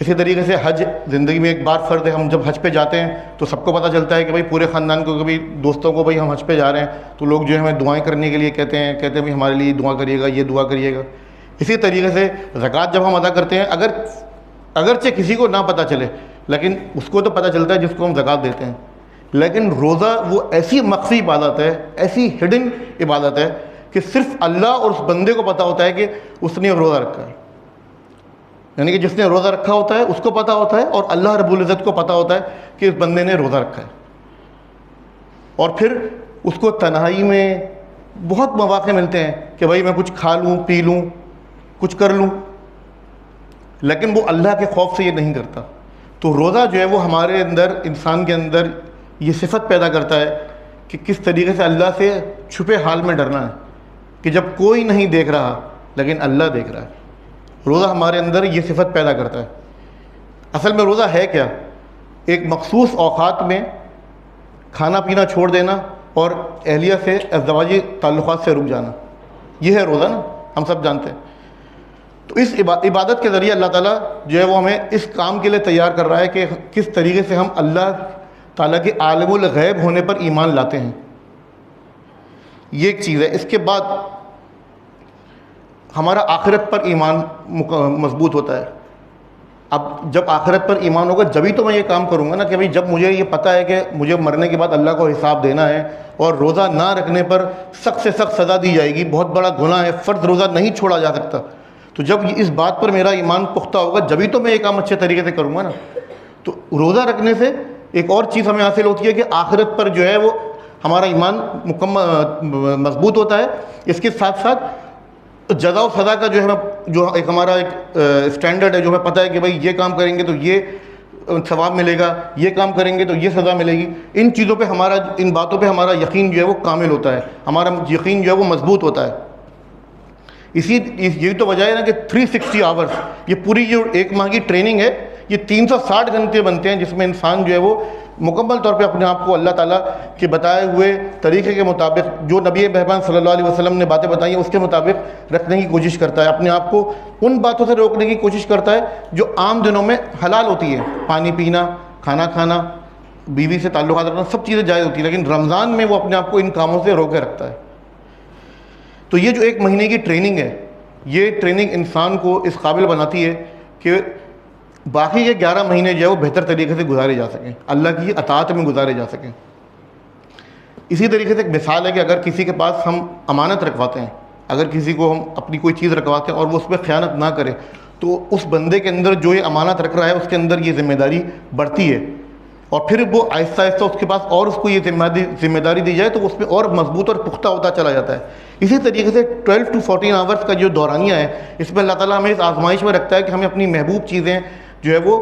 اسی طریقے سے حج زندگی میں ایک بار فرض ہے. ہم جب حج پہ جاتے ہیں تو سب کو پتہ چلتا ہے کہ بھائی پورے خاندان کو, کبھی دوستوں کو, بھائی ہم حج پہ جا رہے ہیں, تو لوگ جو ہے ہمیں دعائیں کرنے کے لیے کہتے ہیں بھائی ہمارے لیے دعا کریے گا, یہ دعا کریے گا. اسی طریقے سے زکوٰۃ جب ہم ادا کرتے ہیں, اگرچہ کسی کو نہ پتہ چلے, لیکن اس کو تو پتہ چلتا ہے جس کو ہم زکوٰۃ دیتے ہیں. لیکن روزہ وہ ایسی مخفی عبادت ہے, ایسی ہڈن عبادت ہے کہ صرف اللہ اور اس بندے کو پتہ ہوتا ہے کہ اس نے روزہ رکھا ہے. یعنی کہ جس نے روزہ رکھا ہوتا ہے اس کو پتہ ہوتا ہے, اور اللہ رب العزت کو پتہ ہوتا ہے کہ اس بندے نے روزہ رکھا ہے. اور پھر اس کو تنہائی میں بہت مواقع ملتے ہیں کہ بھائی میں کچھ کھا لوں, پی لوں, کچھ کر لوں, لیکن وہ اللہ کے خوف سے یہ نہیں کرتا. تو روزہ جو ہے وہ ہمارے اندر, انسان کے اندر یہ صفت پیدا کرتا ہے کہ کس طریقے سے اللہ سے چھپے حال میں ڈرنا ہے, کہ جب کوئی نہیں دیکھ رہا لیکن اللہ دیکھ رہا ہے. روزہ ہمارے اندر یہ صفت پیدا کرتا ہے. اصل میں روزہ ہے کیا؟ ایک مخصوص اوقات میں کھانا پینا چھوڑ دینا اور اہلیہ سے ازدواجی تعلقات سے رک جانا, یہ ہے روزہ نا, ہم سب جانتے ہیں. تو اس عبادت کے ذریعے اللہ تعالیٰ جو ہے وہ ہمیں اس کام کے لیے تیار کر رہا ہے کہ کس طریقے سے ہم اللہ تعالیٰ کے عالم الغیب ہونے پر ایمان لاتے ہیں. یہ ایک چیز ہے. اس کے بعد ہمارا آخرت پر ایمان مضبوط ہوتا ہے. اب جب آخرت پر ایمان ہوگا جبھی تو میں یہ کام کروں گا نا, کہ بھائی جب مجھے یہ پتہ ہے کہ مجھے مرنے کے بعد اللہ کو حساب دینا ہے اور روزہ نہ رکھنے پر سخت سے سخت سزا دی جائے گی, بہت بڑا گناہ ہے, فرض روزہ نہیں چھوڑا جا سکتا. تو جب اس بات پر میرا ایمان پختہ ہوگا جبھی تو میں یہ کام اچھے طریقے سے کروں گا نا. تو روزہ رکھنے سے ایک اور چیز ہمیں حاصل ہوتی ہے کہ آخرت پر جو ہے وہ ہمارا ایمان مضبوط ہوتا ہے. اس کے ساتھ ساتھ جزا و سزا کا جو ایک ہمارا ایک اسٹینڈرڈ ہے, جو ہمیں پتہ ہے کہ بھائی یہ کام کریں گے تو یہ ثواب ملے گا, یہ کام کریں گے تو یہ سزا ملے گی. ان چیزوں پہ ان باتوں پہ ہمارا یقین جو ہے وہ کامل ہوتا ہے, ہمارا یقین جو ہے وہ مضبوط ہوتا ہے. یہی تو وجہ ہے نا کہ 360 آورس, یہ پوری جو ایک ماہ کی ٹریننگ ہے, یہ 360 گھنٹے بنتے ہیں جس میں انسان جو ہے وہ مکمل طور پہ اپنے آپ کو اللہ تعالیٰ کے بتائے ہوئے طریقے کے مطابق, جو نبی مہربان صلی اللہ علیہ وسلم نے باتیں بتائی ہیں اس کے مطابق رکھنے کی کوشش کرتا ہے. اپنے آپ کو ان باتوں سے روکنے کی کوشش کرتا ہے جو عام دنوں میں حلال ہوتی ہے, پانی پینا, کھانا کھانا, بیوی سے تعلقات رکھنا, سب چیزیں جائز ہوتی ہیں, لیکن رمضان میں وہ اپنے آپ کو ان کاموں سے روکے رکھتا ہے. تو یہ جو ایک مہینے کی ٹریننگ ہے, یہ ٹریننگ انسان کو اس قابل بناتی ہے کہ باقی کے 11 مہینے جو ہے وہ بہتر طریقے سے گزارے جا سکیں, اللہ کی اطاعت میں گزارے جا سکیں. اسی طریقے سے ایک مثال ہے کہ اگر کسی کے پاس ہم امانت رکھواتے ہیں, اگر کسی کو ہم اپنی کوئی چیز رکھواتے ہیں اور وہ اس پہ خیانت نہ کرے, تو اس بندے کے اندر جو یہ امانت رکھ رہا ہے اس کے اندر یہ ذمہ داری بڑھتی ہے, اور پھر وہ آہستہ آہستہ اس کے پاس اور اس کو یہ ذمہ داری دی جائے تو اس میں اور مضبوط اور پختہ ہوتا چلا جاتا ہے. اسی طریقے سے 12 to 14 آورس کا جو دورانیہ ہے, اس میں اللہ تعالیٰ ہمیں اس آزمائش میں رکھتا ہے کہ ہمیں اپنی محبوب چیزیں جو ہے وہ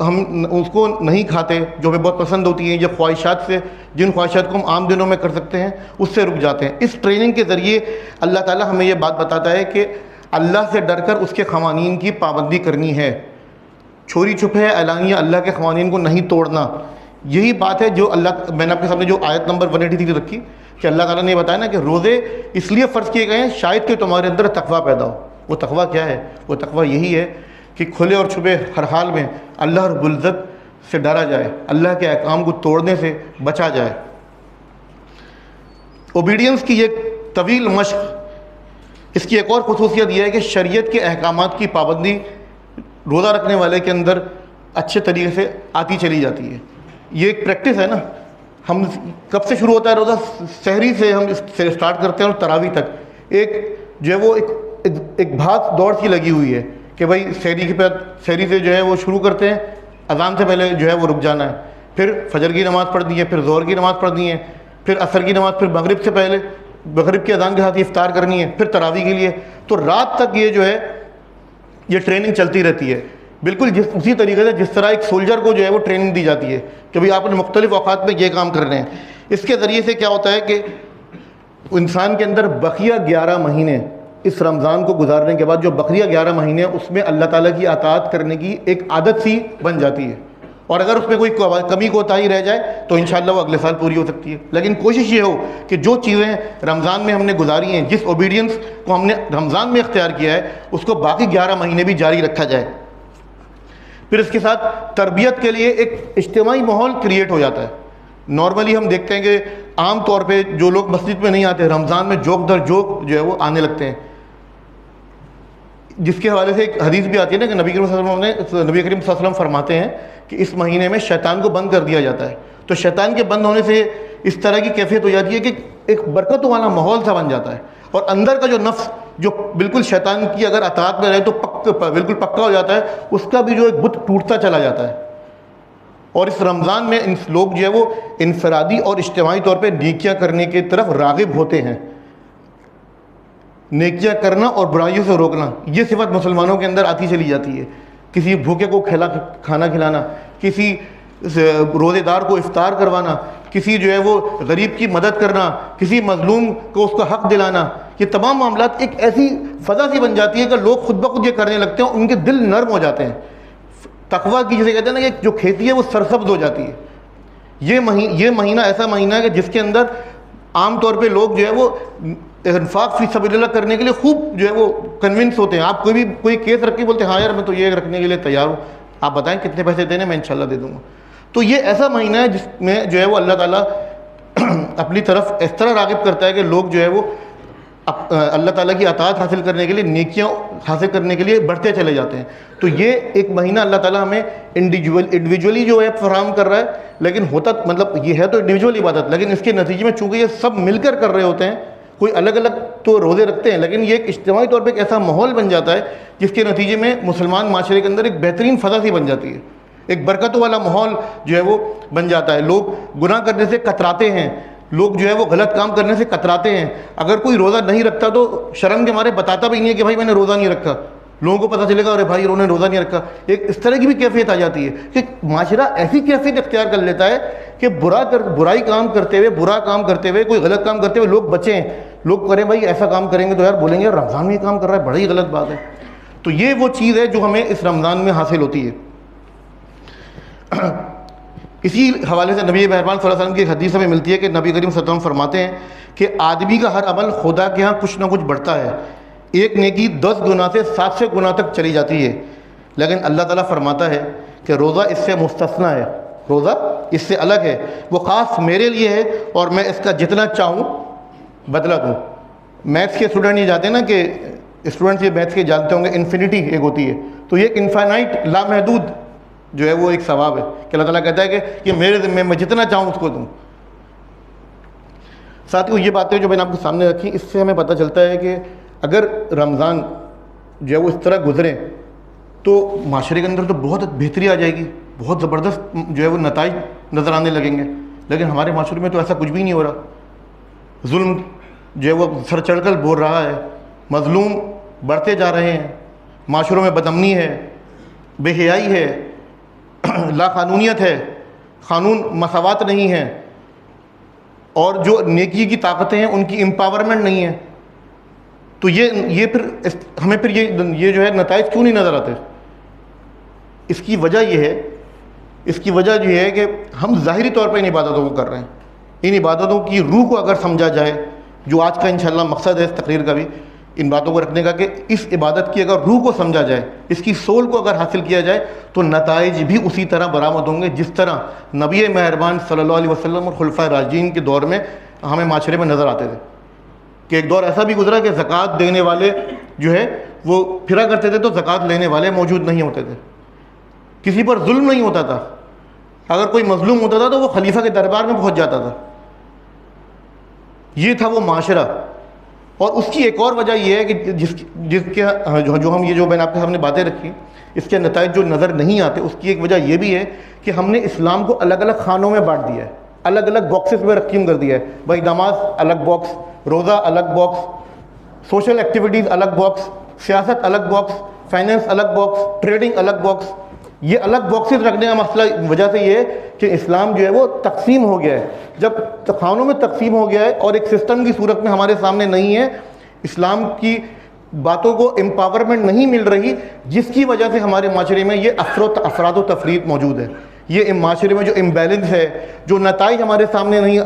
ہم اس کو نہیں کھاتے, جو ہمیں بہت پسند ہوتی ہیں, یہ خواہشات سے, جن خواہشات کو ہم عام دنوں میں کر سکتے ہیں اس سے رک جاتے ہیں. اس ٹریننگ کے ذریعے اللہ تعالیٰ ہمیں یہ بات بتاتا ہے کہ اللہ سے ڈر کر اس کے قوانین کی پابندی کرنی ہے, چھوری چھپے اعلانیہ اللہ کے قوانین کو نہیں توڑنا. یہی بات ہے جو میں نے آپ کے سامنے جو آیت نمبر 183 رکھی کہ اللہ تعالیٰ نے بتایا نا کہ روزے اس لیے فرض کیے گئے ہیں شاید کہ تمہارے اندر تقویٰ پیدا ہو. وہ تقویٰ کیا ہے؟ وہ تقویٰ یہی ہے کہ کھلے اور چھپے ہر حال میں اللہ رب العزت سے ڈرا جائے, اللہ کے احکام کو توڑنے سے بچا جائے. اوبیڈینس کی ایک طویل مشق, اس کی ایک اور خصوصیت یہ ہے کہ شریعت کے احکامات کی پابندی روزہ رکھنے والے کے اندر اچھے طریقے سے آتی چلی جاتی ہے. یہ ایک پریکٹس ہے نا. ہم کب سے شروع ہوتا ہے روزہ؟ سحری سے ہم اس سے اسٹارٹ کرتے ہیں اور تراویح تک ایک جو ہے وہ ایک بھاگ دوڑ سی لگی ہوئی ہے کہ بھائی سحری سے جو ہے وہ شروع کرتے ہیں, اذان سے پہلے جو ہے وہ رک جانا ہے, پھر فجر کی نماز پڑھنی ہے, پھر ظہر کی نماز پڑھنی ہے, پھر عصر کی نماز, پھر مغرب سے پہلے مغرب کی اذان کے ساتھ افطار کرنی ہے, پھر تراویح کے لیے. تو رات تک یہ جو ہے یہ ٹریننگ چلتی رہتی ہے, بالکل اسی طریقے سے جس طرح ایک سولجر کو جو ہے وہ ٹریننگ دی جاتی ہے کہ بھئی آپ نے مختلف اوقات میں یہ کام کرنے ہیں. اس کے ذریعے سے کیا ہوتا ہے کہ انسان کے اندر بقیہ 11 مہینے اس رمضان کو گزارنے کے بعد جو بقیہ 11 مہینے اس میں اللہ تعالیٰ کی اطاعت کرنے کی ایک عادت سی بن جاتی ہے, اور اگر اس میں کوئی کمی کوتاہی رہ جائے تو انشاءاللہ وہ اگلے سال پوری ہو سکتی ہے. لیکن کوشش یہ ہو کہ جو چیزیں رمضان میں ہم نے گزاری ہیں, جس اوبیڈینس کو ہم نے رمضان میں اختیار کیا ہے, اس کو باقی 11 مہینے بھی جاری رکھا جائے. پھر اس کے ساتھ تربیت کے لیے ایک اجتماعی ماحول کریٹ ہو جاتا ہے. نارملی ہم دیکھتے ہیں کہ عام طور پہ جو لوگ مسجد میں نہیں آتے رمضان میں جوک در جوک جو ہے وہ آنے لگتے ہیں, جس کے حوالے سے ایک حدیث بھی آتی ہے نا کہ نبی کریم صلی اللہ علیہ وسلم فرماتے ہیں کہ اس مہینے میں شیطان کو بند کر دیا جاتا ہے. تو شیطان کے بند ہونے سے اس طرح کی کیفیت ہو جاتی ہے کہ ایک برکتوں والا ماحول سا بن جاتا ہے, اور اندر کا جو نفس جو بالکل شیطان کی اگر اطاعت میں رہے تو بالکل پکا ہو جاتا ہے, اس کا بھی جو ایک بت ٹوٹتا چلا جاتا ہے. اور اس رمضان میں لوگ جو ہے وہ انفرادی اور اجتماعی طور پہ نیکیاں کرنے کی طرف راغب ہوتے ہیں. نیکیاں کرنا اور برائیوں سے روکنا, یہ صفت مسلمانوں کے اندر آتی چلی جاتی ہے. کسی بھوکے کو کھانا کھلانا, کسی روزے دار کو افطار کروانا, کسی جو ہے وہ غریب کی مدد کرنا, کسی مظلوم کو اس کا حق دلانا, یہ تمام معاملات ایک ایسی فضا سی بن جاتی ہے کہ لوگ خود بخود یہ کرنے لگتے ہیں, ان کے دل نرم ہو جاتے ہیں. تقویٰ کی جسے کہتے ہیں نا کہ جو کھیتی ہے وہ سرسبز ہو جاتی ہے. یہ مہینہ ایسا مہینہ ہے کہ جس کے اندر عام طور پہ لوگ جو ہے وہ انفاق فی سبیل اللہ کرنے کے لیے خوب جو ہے وہ کنونس ہوتے ہیں. آپ کوئی کیس رکھ کے بولتے ہیں ہاں یار میں تو یہ رکھنے کے لیے تیار ہوں, آپ بتائیں کتنے پیسے دینے, میں انشاءاللہ دے دوں گا. تو یہ ایسا مہینہ ہے جس میں جو ہے وہ اللہ تعالیٰ اپنی طرف اس طرح راغب کرتا ہے کہ لوگ جو ہے وہ اللہ تعالیٰ کی اطاعت حاصل کرنے کے لیے, نیکیاں حاصل کرنے کے لیے بڑھتے چلے جاتے ہیں. تو یہ ایک مہینہ اللہ تعالیٰ ہمیں انڈیویجولی جو ہے فراہم کر رہا ہے, لیکن ہوتا مطلب یہ ہے تو انڈیویجول عبادت, لیکن اس کے نتیجے میں چونکہ یہ سب مل کر رہے ہوتے ہیں, کوئی الگ الگ تو روزے رکھتے ہیں, لیکن یہ ایک اجتماعی طور پہ ایک ایسا ماحول بن جاتا ہے جس کے نتیجے میں مسلمان معاشرے کے اندر ایک بہترین فضا سی بن جاتی ہے, ایک برکتوں والا ماحول جو ہے وہ بن جاتا ہے. لوگ گناہ کرنے سے کتراتے ہیں, لوگ جو ہے وہ غلط کام کرنے سے کتراتے ہیں. اگر کوئی روزہ نہیں رکھتا تو شرم کے مارے بتاتا بھی نہیں ہے کہ بھائی میں نے روزہ نہیں رکھا, لوگوں کو پتہ چلے گا ارے بھائی انہوں نے روزہ نہیں رکھا. ایک اس طرح کی بھی کیفیت آ جاتی ہے کہ معاشرہ ایسی کیفیت اختیار کر لیتا ہے کہ برائی کام کرتے ہوئے, برا کام کرتے ہوئے, کوئی غلط کام کرتے ہوئے لوگ بچیں, لوگ کریں بھائی ایسا کام کریں گے تو یار بولیں گے رمضان میں یہ کام کر رہا ہے, بڑی غلط بات ہے. تو یہ وہ چیز ہے جو ہمیں اس رمضان میں حاصل ہوتی ہے. اسی حوالے سے نبی مہربان صلی اللہ علیہ وسلم کی ایک حدیث ہمیں ملتی ہے کہ نبی کریم صلی اللہ علیہ وسلم فرماتے ہیں کہ آدمی کا ہر عمل خدا کے ہاں کچھ نہ کچھ بڑھتا ہے, ایک نیکی 10 گنا سے 700 گنا تک چلی جاتی ہے, لیکن اللہ تعالیٰ فرماتا ہے کہ روزہ اس سے مستثنیٰ ہے, روزہ اس سے الگ ہے, وہ خاص میرے لیے ہے اور میں اس کا جتنا چاہوں بدلہ دوں. میتھس کے اسٹوڈنٹ یہ جاتے ہیں نا کہ اسٹوڈنٹس یہ میتھس کے جانتے ہوں گے انفینٹی ایک ہوتی ہے, تو یہ ایک انفائنائٹ لامحدود جو ہے وہ ایک ثواب ہے کہ اللہ تعالیٰ کہتا ہے کہ یہ میرے ذمے میں جتنا چاہوں اس کو دوں. ساتھیوں یہ باتیں جو میں نے آپ کے سامنے رکھی, اس سے ہمیں پتہ چلتا ہے کہ اگر رمضان جو ہے وہ اس طرح گزرے تو معاشرے کے اندر تو بہت بہتری آ جائے گی, بہت زبردست جو ہے وہ نتائج نظر آنے لگیں گے. لیکن ہمارے معاشرے میں تو ایسا کچھ بھی نہیں ہو رہا. ظلم جو ہے وہ سر چڑھ کر بول رہا ہے, مظلوم بڑھتے جا رہے ہیں, معاشروں میں بدامنی ہے, بے حیائی ہے, لا قانونیت ہے, قانون مساوات نہیں ہے, اور جو نیکی کی طاقتیں ہیں ان کی امپاورمنٹ نہیں ہے. تو یہ پھر ہمیں پھر یہ جو ہے نتائج کیوں نہیں نظر آتے؟ اس کی وجہ یہ ہے کہ ہم ظاہری طور پہ ان عبادتوں کو کر رہے ہیں. ان عبادتوں کی روح کو اگر سمجھا جائے, جو آج کا انشاءاللہ مقصد ہے اس تقریر کا بھی, ان باتوں کو رکھنے کا, کہ اس عبادت کی اگر روح کو سمجھا جائے, اس کی سول کو اگر حاصل کیا جائے, تو نتائج بھی اسی طرح برآمد ہوں گے جس طرح نبی مہربان صلی اللہ علیہ وسلم اور خلفائے راشدین کے دور میں ہمیں معاشرے میں نظر آتے تھے. کہ ایک دور ایسا بھی گزرا کہ زکوٰۃ دینے والے جو ہے وہ پھرا کرتے تھے تو زکوٰۃ لینے والے موجود نہیں ہوتے تھے, کسی پر ظلم نہیں ہوتا تھا, اگر کوئی مظلوم ہوتا تھا تو وہ خلیفہ کے دربار میں پہنچ جاتا تھا. یہ تھا وہ معاشرہ. اور اس کی ایک اور وجہ یہ ہے کہ جس کے جو ہم یہ جو میں نے آپ کے سامنے باتیں رکھی, اس کے نتائج جو نظر نہیں آتے, اس کی ایک وجہ یہ بھی ہے کہ ہم نے اسلام کو الگ الگ خانوں میں بانٹ دیا ہے, الگ الگ باکسز میں رقم کر دیا ہے. بھائی نماز الگ باکس, روزہ الگ باکس, سوشل ایکٹیویٹیز الگ باکس, سیاست الگ باکس, فائنینس الگ باکس, ٹریڈنگ الگ باکس. یہ الگ باکسز رکھنے کا مسئلہ وجہ سے یہ ہے کہ اسلام جو ہے وہ تقسیم ہو گیا ہے. جب خانوں میں تقسیم ہو گیا ہے اور ایک سسٹم کی صورت میں ہمارے سامنے نہیں ہے, اسلام کی باتوں کو امپاورمنٹ نہیں مل رہی, جس کی وجہ سے ہمارے معاشرے میں یہ افراد و تفریق موجود ہے. یہ معاشرے میں جو امبیلنس ہے, جو نتائج ہمارے سامنے نہیں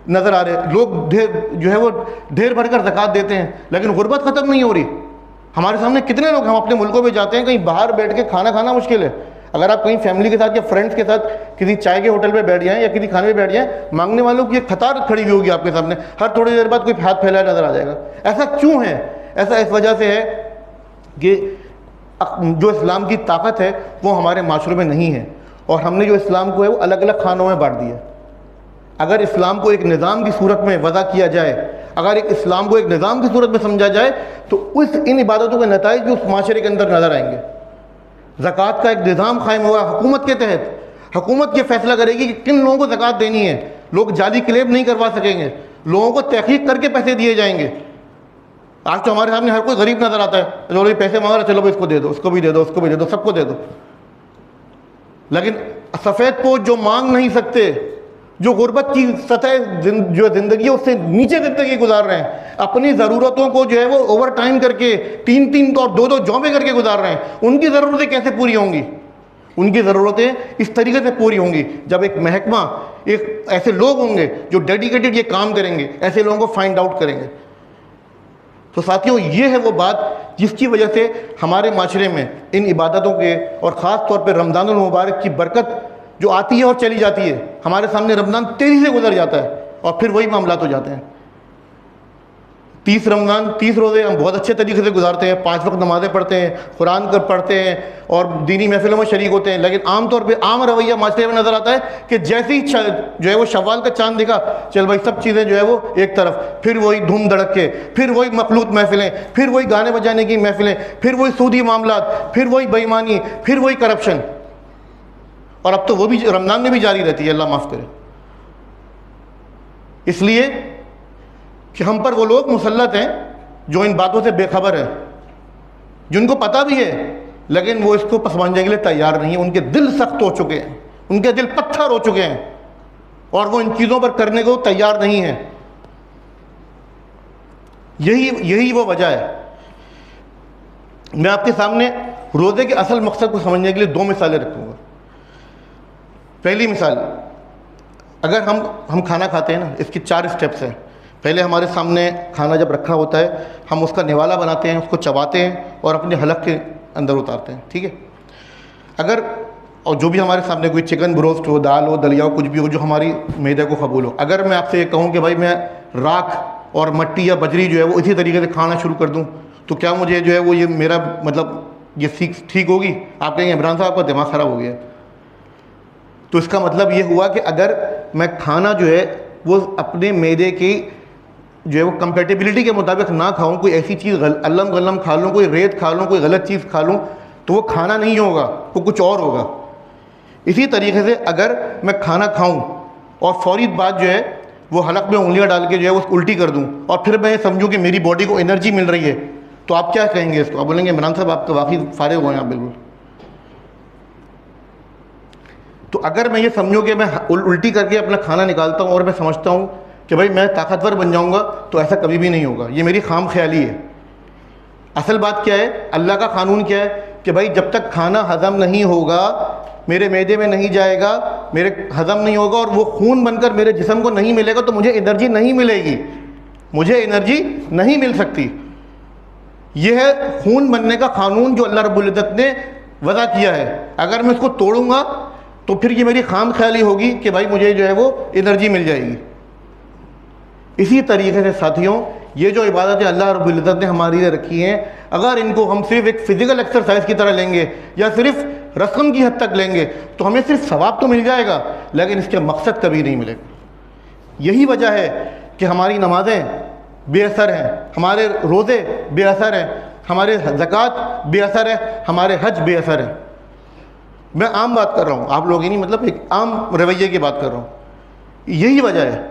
نظر آ رہے. لوگ جو ہے وہ ڈھیر بھر کر زکوٰۃ دیتے ہیں, لیکن غربت ختم نہیں ہو رہی. ہمارے سامنے کتنے لوگ, ہم اپنے ملکوں میں جاتے ہیں, کہیں باہر بیٹھ کے کھانا کھانا مشکل ہے. اگر آپ کہیں فیملی کے ساتھ یا فرینڈس کے ساتھ کسی چائے کے ہوٹل پہ بیٹھ جائیں یا کسی کھانے پہ بیٹھ جائیں، مانگنے والوں کی ایک قطار کھڑی ہوئی ہوگی آپ کے سامنے، ہر تھوڑی دیر بعد کوئی ہاتھ پھیلایا نظر آ جائے گا۔ ایسا کیوں ہے؟ ایسا اس وجہ سے ہے کہ جو اسلام کی طاقت ہے وہ ہمارے معاشرے میں نہیں ہے، اور ہم نے جو اسلام کو ہے وہ الگ الگ خانوں میں بانٹ دیا۔ اگر اسلام کو ایک نظام کی صورت میں وضع کیا جائے، اگر ایک اسلام کو ایک نظام کی صورت میں سمجھا جائے، تو ان عبادتوں کے نتائج بھی اس معاشرے کے اندر نظر آئیں گے۔ زکوٰۃ کا ایک نظام قائم ہوا حکومت کے تحت، حکومت یہ فیصلہ کرے گی کہ کن لوگوں کو زکوٰۃ دینی ہے، لوگ جعلی کلیم نہیں کروا سکیں گے، لوگوں کو تحقیق کر کے پیسے دیے جائیں گے۔ آج تو ہمارے سامنے ہر کوئی غریب نظر آتا ہے، چلو یہ پیسے مانگ رہا، چلو اس کو دے دو، اس کو بھی دے دو، اس کو بھی دے دو، سب کو دے دو۔ لیکن سفید پوش جو مانگ نہیں سکتے، جو غربت کی سطح جو زندگی ہے اس سے نیچے زندگی گزار رہے ہیں، اپنی ضرورتوں کو جو ہے وہ اوور ٹائم کر کے 3 اور 2 جابیں کر کے گزار رہے ہیں، ان کی ضرورتیں کیسے پوری ہوں گی؟ ان کی ضرورتیں اس طریقے سے پوری ہوں گی جب ایک محکمہ، ایک ایسے لوگ ہوں گے جو ڈیڈیکیٹڈ یہ کام کریں گے، ایسے لوگوں کو فائنڈ آؤٹ کریں گے۔ تو ساتھیوں، یہ ہے وہ بات جس کی وجہ سے ہمارے معاشرے میں ان عبادتوں کے اور خاص طور پہ رمضان المبارک کی برکت جو آتی ہے اور چلی جاتی ہے، ہمارے سامنے رمضان تیزی سے گزر جاتا ہے اور پھر وہی معاملات ہو جاتے ہیں۔ 30 رمضان 30 روزے ہم بہت اچھے طریقے سے گزارتے ہیں، 5 وقت نمازیں پڑھتے ہیں، قرآن پڑھتے ہیں اور دینی محفلوں میں شریک ہوتے ہیں، لیکن عام طور پہ عام رویہ معاشرے میں نظر آتا ہے کہ جیسے ہی جو ہے وہ شوال کا چاند دکھا، چل بھائی سب چیزیں جو ہے وہ ایک طرف، پھر وہی دھوم دھڑکے، پھر وہی مخلوط محفلیں، پھر وہی گانے بجانے کی محفلیں، پھر وہی سودی معاملات، پھر وہی بے ایمانی، پھر وہی کرپشن، اور اب تو وہ بھی رمضان میں بھی جاری رہتی ہے، اللہ معاف کرے۔ اس لیے کہ ہم پر وہ لوگ مسلط ہیں جو ان باتوں سے بے خبر ہیں، جن کو پتہ بھی ہے لیکن وہ اس کو پسمانجنے کے لیے تیار نہیں ہیں، ان کے دل سخت ہو چکے ہیں، ان کے دل پتھر ہو چکے ہیں اور وہ ان چیزوں پر کرنے کو تیار نہیں ہیں۔ یہی وہ وجہ ہے۔ میں آپ کے سامنے روزے کے اصل مقصد کو سمجھنے کے لیے 2 مثالیں رکھوں گا۔ پہلی مثال، اگر ہم کھانا کھاتے ہیں نا، اس کی 4 اسٹیپس ہیں۔ پہلے ہمارے سامنے کھانا جب رکھا ہوتا ہے، ہم اس کا نوالا بناتے ہیں، اس کو چباتے ہیں اور اپنے حلق کے اندر اتارتے ہیں، ٹھیک ہے؟ اور جو بھی ہمارے سامنے کوئی چکن بروسٹ ہو، دال ہو، دلیا ہو، کچھ بھی ہو جو ہماری معدے کو قبول ہو، اگر میں آپ سے یہ کہوں کہ بھائی میں راکھ اور مٹی یا بجری جو ہے وہ اسی طریقے سے کھانا شروع کر دوں، تو کیا مجھے جو ہے وہ یہ میرا مطلب یہ ٹھیک ہوگی؟ آپ کہیں عمران صاحب کا دماغ خراب ہو گیا۔ تو اس کا مطلب یہ ہوا کہ اگر میں کھانا جو ہے وہ اپنے معدے کی جو ہے وہ کمپیٹیبلٹی کے مطابق نہ کھاؤں، کوئی ایسی چیز علم غلم کھا لوں، کوئی ریت کھا لوں، کوئی غلط چیز کھا لوں، تو وہ کھانا نہیں ہوگا، وہ کچھ اور ہوگا۔ اسی طریقے سے اگر میں کھانا کھاؤں اور فوری بعد جو ہے وہ حلق میں انگلیاں ڈال کے جو ہے وہ الٹی کر دوں اور پھر میں سمجھوں کہ میری باڈی کو انرجی مل رہی ہے، تو آپ کیا کہیں گے اس کو؟ آپ بولیں گے عمران صاحب آپ تو واقعی فارغ ہوئے ہیں آپ بالکل۔ تو اگر میں یہ سمجھوں کہ میں الٹی کر کے اپنا کھانا نکالتا ہوں اور میں سمجھتا ہوں کہ بھائی میں طاقتور بن جاؤں گا، تو ایسا کبھی بھی نہیں ہوگا، یہ میری خام خیالی ہے۔ اصل بات کیا ہے؟ اللہ کا قانون کیا ہے کہ بھائی جب تک کھانا ہضم نہیں ہوگا، میرے معدے میں نہیں جائے گا، میرے ہضم نہیں ہوگا اور وہ خون بن کر میرے جسم کو نہیں ملے گا، تو مجھے انرجی نہیں ملے گی، مجھے انرجی نہیں مل سکتی۔ یہ ہے خون بننے کا قانون جو اللہ رب العزت نے وضع کیا ہے۔ اگر میں اس کو توڑوں گا تو پھر یہ میری خام خیالی ہوگی کہ بھائی مجھے جو ہے وہ انرجی مل جائے گی۔ اسی طریقے سے ساتھیوں، یہ جو عبادتیں اللہ رب العزت نے ہمارے لیے رکھی ہیں، اگر ان کو ہم صرف ایک فزیکل ایکسرسائز کی طرح لیں گے یا صرف رسم کی حد تک لیں گے، تو ہمیں صرف ثواب تو مل جائے گا لیکن اس کا مقصد کبھی نہیں ملے گا۔ یہی وجہ ہے کہ ہماری نمازیں بے اثر ہیں، ہمارے روزے بے اثر ہیں، ہمارے زکوٰۃ بے اثر ہے، ہمارے حج بے اثر ہے۔ میں عام بات کر رہا ہوں، آپ لوگ ہی نہیں، مطلب ایک عام رویے کی بات کر رہا ہوں۔ یہی وجہ ہے،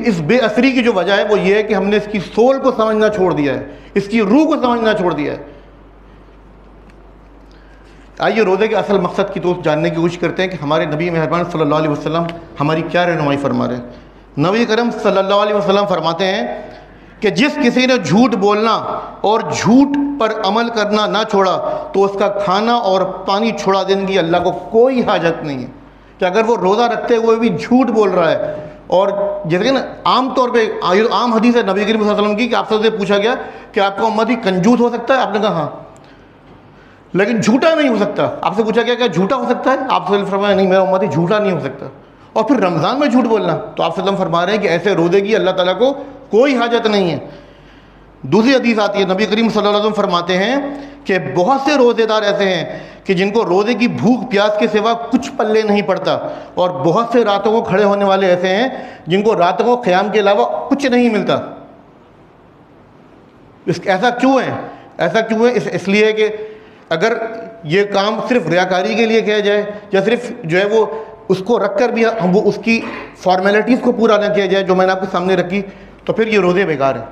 اس بے اثری کی جو وجہ ہے وہ یہ ہے کہ ہم نے اس کی سول کو سمجھنا چھوڑ دیا ہے، اس کی روح کو سمجھنا چھوڑ دیا ہے۔ آئیے روزے کے اصل مقصد کی تو جاننے کی کوشش کرتے ہیں کہ ہمارے نبی مہربان صلی اللہ علیہ وسلم ہماری کیا رہنمائی فرما رہے ہیں۔ نبی کرم صلی اللہ علیہ وسلم فرماتے ہیں کہ جس کسی نے جھوٹ بولنا اور جھوٹ پر عمل کرنا نہ چھوڑا تو اس کا کھانا اور پانی چھوڑا دینے کی اللہ کو کوئی حاجت نہیں ہے۔ کہ اگر وہ روزہ رکھتے ہوئے بھی جھوٹ بول رہا ہے، اور جیسے کہ نا عام طور پہ عام حدیث ہے نبی کریم صلی اللہ علیہ وسلم کی کہ آپ سے پوچھا گیا کہ آپ کا امتی کنجوس ہو سکتا ہے؟ آپ نے کہا ہاں۔ لیکن جھوٹا نہیں ہو سکتا. آپ سے پوچھا کیا جھوٹا ہو سکتا ہے؟ آپ سے فرمایا نہیں میرا امتی جھوٹا نہیں ہو سکتا. اور پھر رمضان میں جھوٹ بولنا, تو آپ صلی اللہ علیہ وسلم فرما رہے ہیں کہ ایسے روزے کی اللہ تعالیٰ کو کوئی حاجت نہیں ہے. دوسری حدیث آتی ہے, نبی کریم صلی اللہ علیہ وسلم فرماتے ہیں کہ بہت سے روزے دار ایسے ہیں کہ جن کو روزے کی بھوک پیاس کے سوا کچھ پلے نہیں پڑتا, اور بہت سے راتوں کو کھڑے ہونے والے ایسے ہیں جن کو راتوں کو قیام کے علاوہ کچھ نہیں ملتا. ایسا کیوں ہے؟ ایسا کیوں ہے؟ اس لیے کہ اگر یہ کام صرف ریاکاری کے لیے کیا جائے, یا صرف جو ہے وہ اس کو رکھ کر بھی وہ اس کی فارمیلٹیز کو پورا نہ کیا جائے جو میں نے آپ کے سامنے رکھی, تو پھر یہ روزے بیکار ہیں.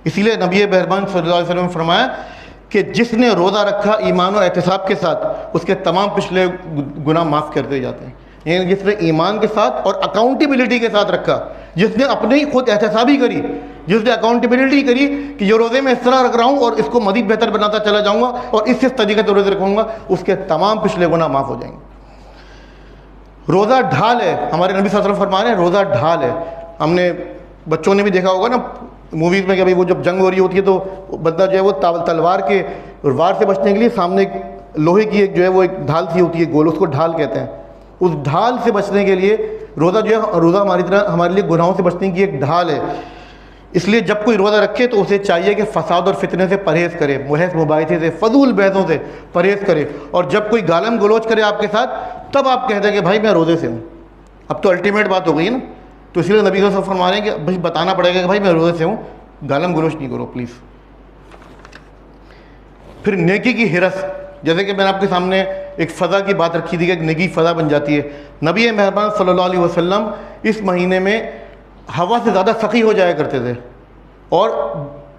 اسی لیے نبی مہربان صلی اللہ علیہ وسلم نے فرمایا کہ جس نے روزہ رکھا ایمان و احتساب کے ساتھ, اس کے تمام پچھلے گناہ معاف کر دیے جاتے ہیں. یعنی جس نے ایمان کے ساتھ اور اکاؤنٹیبلٹی کے ساتھ رکھا, جس نے اپنے ہی خود احتسابی کری, جس نے اکاؤنٹیبلٹی کری کہ یہ روزے میں اس طرح رکھ رہا ہوں اور اس کو مزید بہتر بناتا چلا جاؤں گا اور اس طریقے سے روزے رکھوں گا, اس کے تمام پچھلے گناہ معاف ہو جائیں گے. روزہ ڈھال ہے. ہمارے نبی صلی اللہ علیہ وسلم فرما رہے ہیں روزہ ڈھال ہے. ہم نے بچوں نے بھی دیکھا ہوگا نا موویز میں کہ بھائی وہ جب جنگ ہو رہی ہوتی ہے تو بندہ جو ہے وہ تلوار کے وار سے بچنے کے لیے سامنے لوہے کی ایک جو ہے وہ ایک ڈھال سی ہوتی ہے گول, اس کو ڈھال کہتے ہیں. اس ڈھال سے بچنے کے لیے روزہ جو ہے, روزہ ہمارے لیے گناہوں سے بچنے کی ایک ڈھال ہے. اس لیے جب کوئی روزہ رکھے تو اسے چاہیے کہ فساد اور فتنے سے پرہیز کرے, محض مباحثے سے, فضول بحثوں سے پرہیز کرے. اور جب کوئی گالم گلوچ کرے آپ کے ساتھ, تب آپ کہتے ہیں کہ بھائی میں روزے سے ہوں. اب تو الٹیمیٹ بات ہو گئی نا, تو اس لیے نبی صلی اللہ علیہ وسلم فرما رہے ہیں کہ بھائی بتانا پڑے گا کہ بھائی میں روزے سے ہوں, گالم گلوچ نہیں کرو پلیز. پھر نیکی کی ہرس, جیسے کہ میں نے آپ کے سامنے ایک فضا کی بات رکھی تھی کہ ایک نیکی فضا بن جاتی ہے. نبی مہربان صلی اللہ علیہ وسلم اس مہینے میں ہوا سے زیادہ سخی ہو جایا کرتے تھے, اور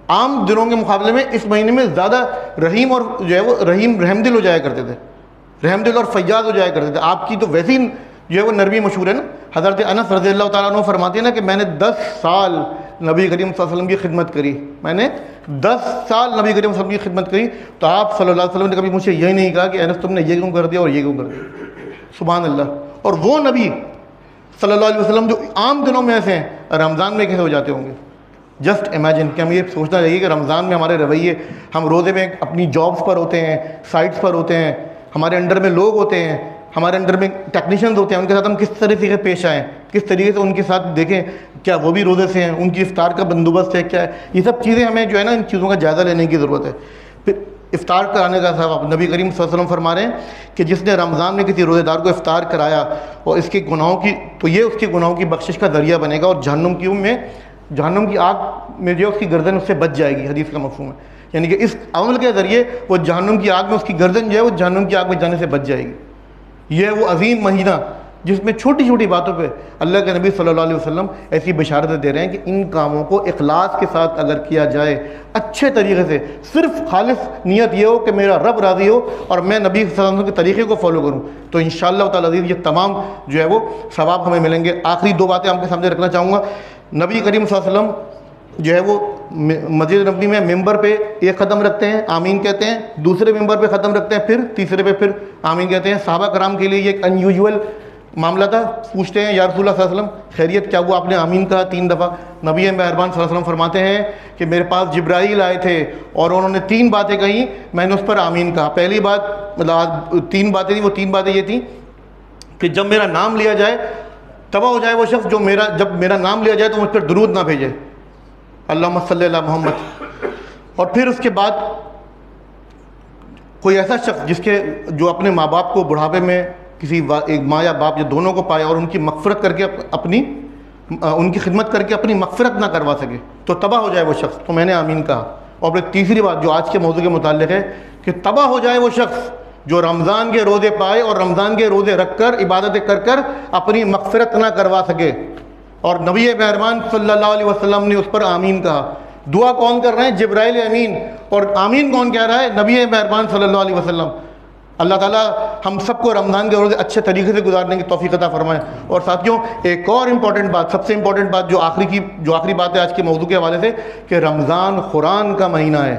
عام دنوں کے مقابلے میں اس مہینے میں زیادہ رحیم اور جو ہے وہ رحم دل ہو جایا کرتے تھے, رحم دل اور فیاض ہو جایا کرتے تھے. آپ کی تو ویسے ہی جو ہے وہ نرمی مشہور ہے نا. حضرت انس رضی اللہ تعالیٰ عنہ فرماتے ہیں نا کہ میں نے 10 سال نبی کریم صلی اللہ علیہ وسلم کی خدمت کری. میں نے 10 سال نبی کریم صلی اللہ علیہ وسلم کی خدمت کری, تو آپ صلی اللہ علیہ وسلم نے کبھی مجھ سے یہی نہیں کہا کہ انس تم نے یہ کیوں کر دیا اور یہ کیوں کر دیا. سبحان اللہ. اور وہ نبی صلی اللہ علیہ وسلم جو عام دنوں میں ایسے ہیں, رمضان میں کیسے ہو جاتے ہوں گے؟ Just imagine. کہ ہم یہ سوچنا چاہیے کہ رمضان میں ہمارے رویے, ہم روزے میں اپنی جابس پر ہوتے ہیں, سائٹس پر ہوتے ہیں, ہمارے انڈر میں لوگ ہوتے ہیں, ہمارے انڈر میں ٹیکنیشینز ہوتے ہیں, ان کے ساتھ ہم کس طریقے سے پیش آئیں, کس طریقے سے ان کے ساتھ دیکھیں کیا وہ بھی روزے سے ہیں, ان کی افطار کا بندوبست ہے کیا ہے. یہ سب چیزیں ہمیں جو ہے نا ان چیزوں کا جائزہ لینے کی ضرورت ہے. پھر افطار کرانے کا ثواب, نبی کریم صلی اللہ علیہ وسلم فرما رہے ہیں کہ جس نے رمضان میں کسی روزے دار کو افطار کرایا اور اس کے گناہوں کی, تو یہ اس کے گناہوں کی بخشش کا ذریعہ بنے گا, اور جہنم کی آگ میں جو اس کی گردن اس سے بچ جائے گی. حدیث کا مفہوم ہے یعنی کہ اس عمل کے ذریعے وہ جہنم کی آگ میں اس کی گردن جو ہے وہ جہنم کی آگ میں جانے سے بچ جائے گی. یہ ہے وہ عظیم مہینہ جس میں چھوٹی چھوٹی باتوں پہ اللہ کے نبی صلی اللہ علیہ وسلم ایسی بشارتیں دے رہے ہیں کہ ان کاموں کو اخلاص کے ساتھ اگر کیا جائے, اچھے طریقے سے, صرف خالص نیت یہ ہو کہ میرا رب راضی ہو اور میں نبی صلی اللہ علیہ وسلم کے طریقے کو فالو کروں, تو انشاءاللہ تعالی عزیز یہ تمام جو ہے وہ ثواب ہمیں ملیں گے. آخری 2 باتیں آپ کے سامنے رکھنا چاہوں گا. نبی کریم صلی اللہ علیہ وسلم جو ہے وہ مسجد نبوی میں ممبر پہ ایک قدم رکھتے ہیں, آمین کہتے ہیں, دوسرے ممبر پہ قدم رکھتے ہیں, پھر تیسرے پہ پھر آمین کہتے ہیں. صحابہ کرام کے لیے یہ ایک ان یوزول معاملہ تھا. پوچھتے ہیں یا رسول اللہ صلی اللہ علیہ وسلم خیریت, کیا وہ آپ نے آمین کہا 3 دفعہ؟ نبی مہربان صلی اللہ علیہ وسلم فرماتے ہیں کہ میرے پاس جبرائیل آئے تھے اور انہوں نے 3 باتیں کہیں, میں نے اس پر آمین کہا. پہلی بات مطلب 3 باتیں تھیں, وہ 3 باتیں یہ تھیں کہ جب میرا نام لیا جائے تباہ ہو جائے وہ شخص جو جب میرا نام لیا جائے تو مجھ پر درود نہ بھیجے, اللہم صلی علی محمد. اور پھر اس کے بعد کوئی ایسا شخص جو اپنے ماں باپ کو بڑھاپے میں کسی ایک ماں یا باپ یا دونوں کو پائے اور ان کی مغفرت کر کے ان کی خدمت کر کے اپنی مغفرت نہ کروا سکے تو تباہ ہو جائے وہ شخص, تو میں نے آمین کہا. اور پھر تیسری بات جو آج کے موضوع کے متعلق ہے کہ تباہ ہو جائے وہ شخص جو رمضان کے روزے پائے اور رمضان کے روزے رکھ کر عبادتیں کر کر اپنی مغفرت نہ کروا سکے. اور نبی مہربان صلی اللہ علیہ وسلم نے اس پر آمین کہا. دعا کون کر رہے ہیں؟ جبرائیل امین. اور آمین کون کہہ رہا ہے؟ نبی مہربان صلی اللہ علیہ وسلم. اللہ تعالیٰ ہم سب کو رمضان کے روزے اچھے طریقے سے گزارنے کی توفیق عطا فرمائے. اور ساتھیوں ایک اور امپورٹنٹ بات, سب سے امپورٹنٹ بات جو آخری بات ہے آج کے موضوع کے حوالے سے, کہ رمضان قرآن کا مہینہ ہے.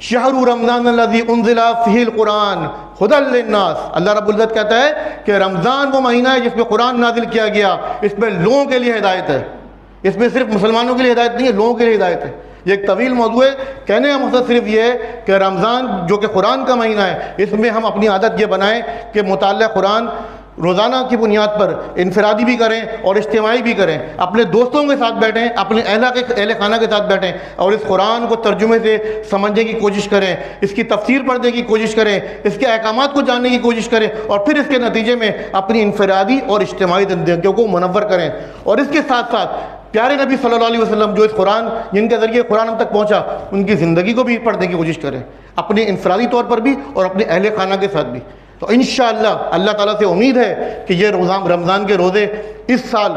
شہر رمضان الذی انزل فیہ القرآن ھدی للناس. اللہ رب العزت کہتا ہے کہ رمضان وہ مہینہ ہے جس میں قرآن نازل کیا گیا, اس میں لوگوں کے لیے ہدایت ہے. اس میں صرف مسلمانوں کے لیے ہدایت نہیں ہے، لوگوں کے لیے ہدایت ہے. یہ ایک طویل موضوع ہے. کہنے کا مقصد صرف یہ ہے کہ رمضان جو کہ قرآن کا مہینہ ہے، اس میں ہم اپنی عادت یہ بنائیں کہ مطالعہ قرآن روزانہ کی بنیاد پر انفرادی بھی کریں اور اجتماعی بھی کریں. اپنے دوستوں کے ساتھ بیٹھیں، اپنے اہل خانہ کے ساتھ بیٹھیں اور اس قرآن کو ترجمے سے سمجھنے کی کوشش کریں، اس کی تفسیر پڑھنے کی کوشش کریں، اس کے احکامات کو جاننے کی کوشش کریں اور پھر اس کے نتیجے میں اپنی انفرادی اور اجتماعی زندگیوں کو منور کریں. اور اس کے ساتھ ساتھ پیارے نبی صلی اللہ علیہ وسلم جو اس قرآن جن کے ذریعے قرآن ہم تک پہنچا، ان کی زندگی کو بھی پڑھنے کی کوشش کریں، اپنے انفرادی طور پر بھی اور اپنے اہل خانہ کے ساتھ بھی. تو انشاءاللہ اللہ تعالیٰ سے امید ہے کہ یہ رمضان کے روزے اس سال،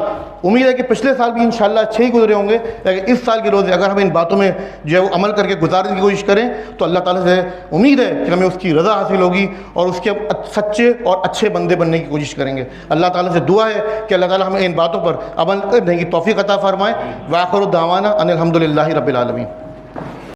امید ہے کہ پچھلے سال بھی انشاءاللہ اچھے ہی گزرے ہوں گے، لیکن اس سال کے روزے اگر ہم ان باتوں میں جو ہے وہ عمل کر کے گزارنے کی کوشش کریں تو اللہ تعالیٰ سے امید ہے کہ ہمیں اس کی رضا حاصل ہوگی اور اس کے سچے اور اچھے بندے بننے کی کوشش کریں گے. اللہ تعالیٰ سے دعا ہے کہ اللہ تعالیٰ ہمیں ان باتوں پر عمل کرنے کی توفیق عطا فرمائے. وآخر دعوانا ان الحمد للہ رب العالمین.